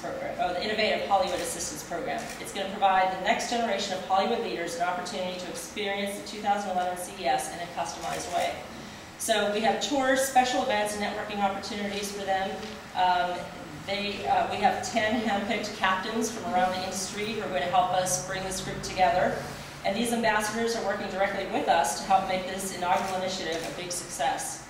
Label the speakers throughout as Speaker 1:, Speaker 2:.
Speaker 1: Program, or the Innovative Hollywood Assistance Program. It's going to provide the next generation of Hollywood leaders an opportunity to experience the 2011 CES in a customized way. So we have tours, special events, and networking opportunities for them. We have 10 handpicked captains from around the industry who are going to help us bring this group together. And these ambassadors are working directly with us to help make this inaugural initiative a big success.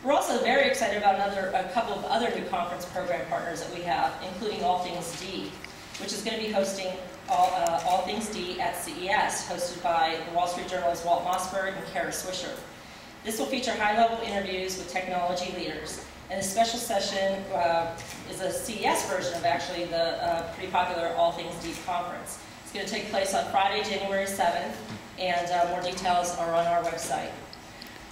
Speaker 1: We're also very excited about a couple of other new conference program partners that we have, including All Things D, which is going to be hosting All Things D at CES, hosted by the Wall Street Journal's Walt Mossberg and Kara Swisher. This will feature high-level interviews with technology leaders. And the special session is a CES version of actually the pretty popular All Things D conference. It's going to take place on Friday, January 7th, and more details are on our website.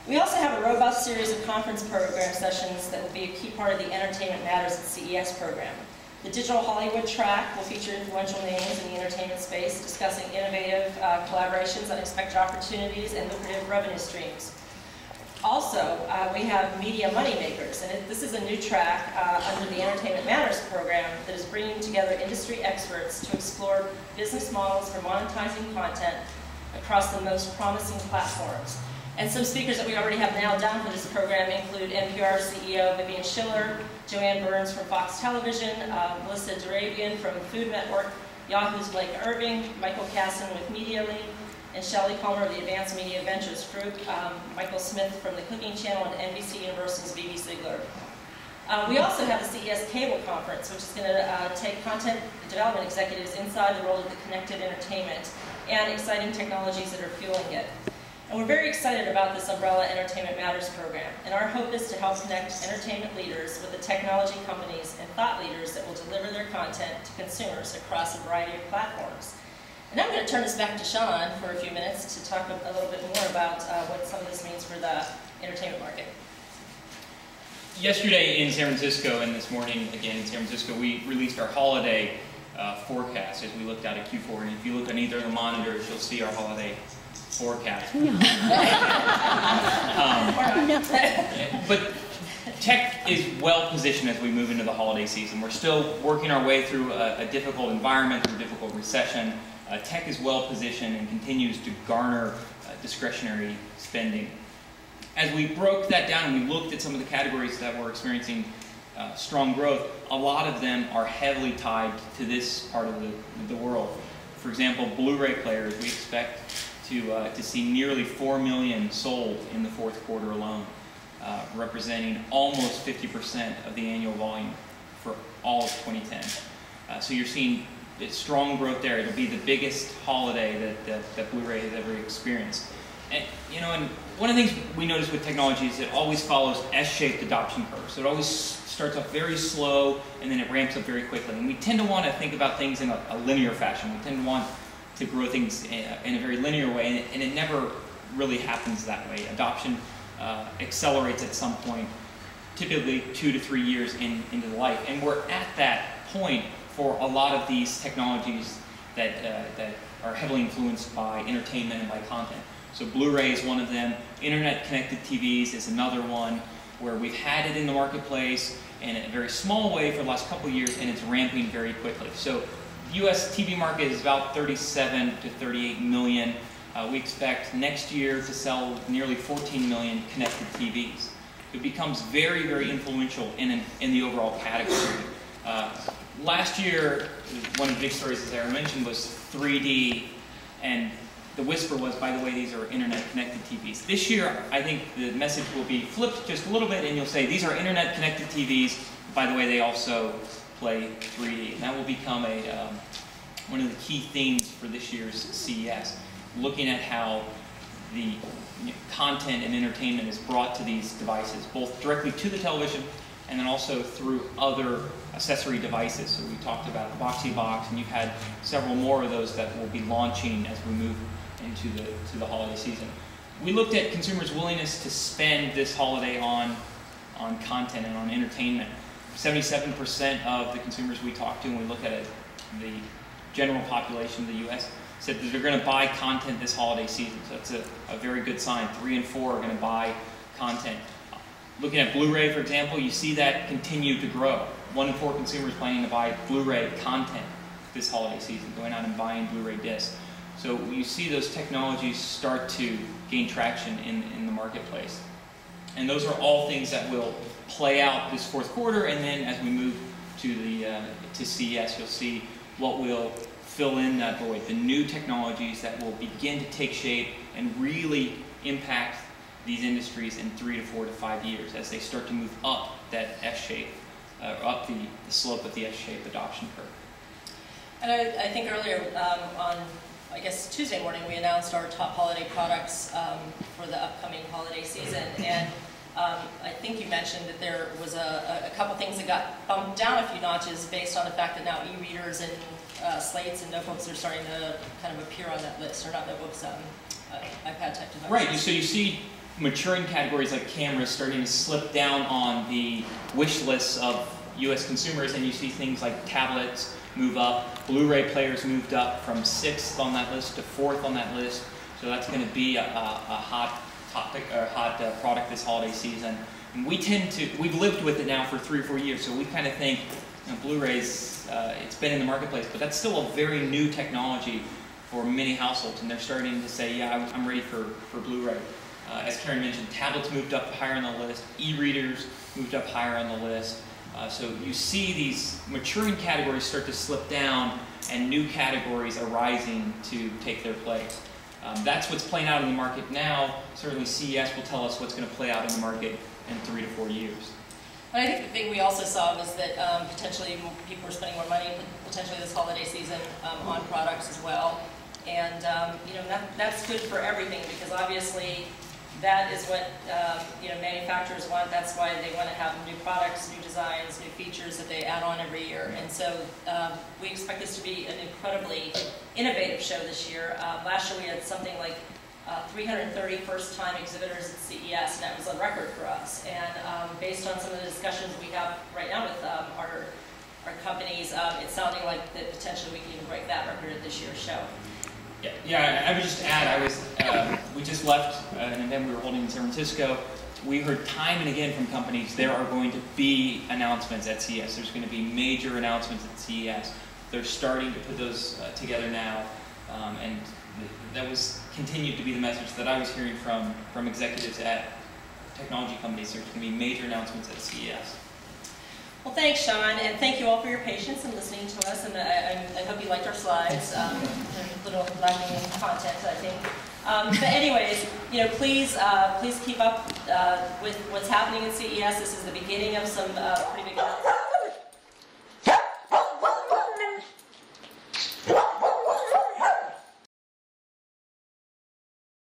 Speaker 1: We also have a robust series of conference program sessions that will be a key part of the Entertainment Matters at CES program. The Digital Hollywood track will feature influential names in the entertainment space discussing innovative collaborations, unexpected opportunities, and lucrative revenue streams. Also, we have Media Moneymakers, and this is a new track under the Entertainment Matters program that is bringing together industry experts to explore business models for monetizing content across the most promising platforms. And some speakers that we already have nailed down for this program include NPR CEO Vivian Schiller, Joanne Burns from Fox Television, Melissa Durabian from Food Network, Yahoo's Blake Irving, Michael Casson with MediaLink, and Shelley Palmer of the Advanced Media Ventures Group, Michael Smith from the Cooking Channel, and NBC Universal's Vivi Ziegler. We also have the CES Cable Conference, which is going to take content development executives inside the world of the connected entertainment and exciting technologies that are fueling it. And we're very excited about this Umbrella Entertainment Matters program, and our hope is to help connect entertainment leaders with the technology companies and thought leaders that will deliver their content to consumers across a variety of platforms. And I'm going to turn this back to Sean for a few minutes to talk a little bit more about what some of this means for the entertainment market.
Speaker 2: Yesterday in San Francisco and this morning again in San Francisco, we released our holiday forecast as we looked out at Q4. And if you look on either of the monitors, you'll see our holiday forecast. No. But tech is well positioned as we move into the holiday season. We're still working our way through a difficult environment, through a difficult recession. Tech is well positioned and continues to garner discretionary spending. As we broke that down and we looked at some of the categories that were experiencing strong growth, a lot of them are heavily tied to this part of the world. For example, Blu-ray players, we expect to see nearly 4 million sold in the fourth quarter alone, representing almost 50% of the annual volume for all of 2010. So you're seeing strong growth there. It'll be the biggest holiday that Blu-ray has ever experienced. And, and one of the things we notice with technology is it always follows S-shaped adoption curves. So it always starts off very slow and then it ramps up very quickly. And we tend to want to think about things in a linear fashion. We tend to want to grow things in a very linear way, and it never really happens that way. Adoption accelerates at some point, typically 2 to 3 years into the life. And we're at that point for a lot of these technologies that are heavily influenced by entertainment and by content. So Blu-ray is one of them. Internet-connected TVs is another one where we've had it in the marketplace in a very small way for the last couple of years, and it's ramping very quickly. So the U.S. TV market is about 37 to 38 million. We expect next year to sell nearly 14 million connected TVs. It becomes very, very influential in the overall category. Last year, one of the big stories, as I mentioned, was 3D, and the whisper was, by the way, these are internet-connected TVs. This year, I think the message will be flipped just a little bit, and you'll say, these are internet-connected TVs. By the way, they also play 3D. And that will become one of the key themes for this year's CES, looking at how the content and entertainment is brought to these devices, both directly to the television and then also through other accessory devices. So we talked about the Boxy Box, and you've had several more of those that will be launching as we move into the holiday season. We looked at consumers' willingness to spend this holiday on content and on entertainment. 77% of the consumers we talked to, and we look at the general population of the U.S., said that they're going to buy content this holiday season. So that's a very good sign. 3 in 4 are going to buy content. Looking at Blu-ray, for example, you see that continue to grow. 1 in 4 consumers planning to buy Blu-ray content this holiday season, going out and buying Blu-ray discs. So you see those technologies start to gain traction in the marketplace. And those are all things that will play out this fourth quarter, and then as we move to CES, you'll see what will fill in that void, the new technologies that will begin to take shape and really impact these industries in 3 to 4 to 5 years as they start to move up that S-shape, up the slope of the S-shape adoption curve.
Speaker 1: And I think earlier on, I guess Tuesday morning, we announced our top holiday products for the upcoming holiday season. And I think you mentioned that there was a couple things that got bumped down a few notches based on the fact that now e-readers and slates and notebooks are starting to kind of appear on that list, or not notebooks, iPad type devices.
Speaker 2: Right, so you see maturing categories like cameras starting to slip down on the wish lists of US consumers, and you see things like tablets move up, Blu-ray players moved up from 6th on that list to 4th on that list, so that's going to be a hot topic, or hot product this holiday season. And we've lived with it now for 3 or 4 years, so we kind of think, you know, Blu-rays, it's been in the marketplace, but that's still a very new technology for many households, and they're starting to say, yeah, I'm ready for Blu-ray. As Karen mentioned, tablets moved up higher on the list, e-readers moved up higher on the list. So you see these maturing categories start to slip down and new categories are rising to take their place. That's what's playing out in the market now. Certainly CES will tell us what's going to play out in the market in 3 to 4 years.
Speaker 1: And I think the thing we also saw was that potentially people were spending more money potentially this holiday season on products as well. And you know, that's good for everything, because obviously that is what you know, manufacturers want. That's why they want to have new products, new designs, new features that they add on every year. And so we expect this to be an incredibly innovative show this year. Last year we had something like 330 first-time exhibitors at CES, and that was a record for us. And based on some of the discussions we have right now with our companies, it's sounding like that potentially we can even break that record at this year's show.
Speaker 2: Yeah, I would just add, we just left an event we were holding in San Francisco. We heard time and again from companies, there are going to be announcements at CES. There's going to be major announcements at CES. They're starting to put those together now, and that was continued to be the message that I was hearing from executives at technology companies. There's going to be major announcements at CES.
Speaker 1: Well, thanks, Sean, and thank you all for your patience in listening to us. And I hope you liked our slides. They're a little lacking in content, I think. But anyways, you know, please keep up with what's happening at CES. This is the beginning of some pretty big announcements.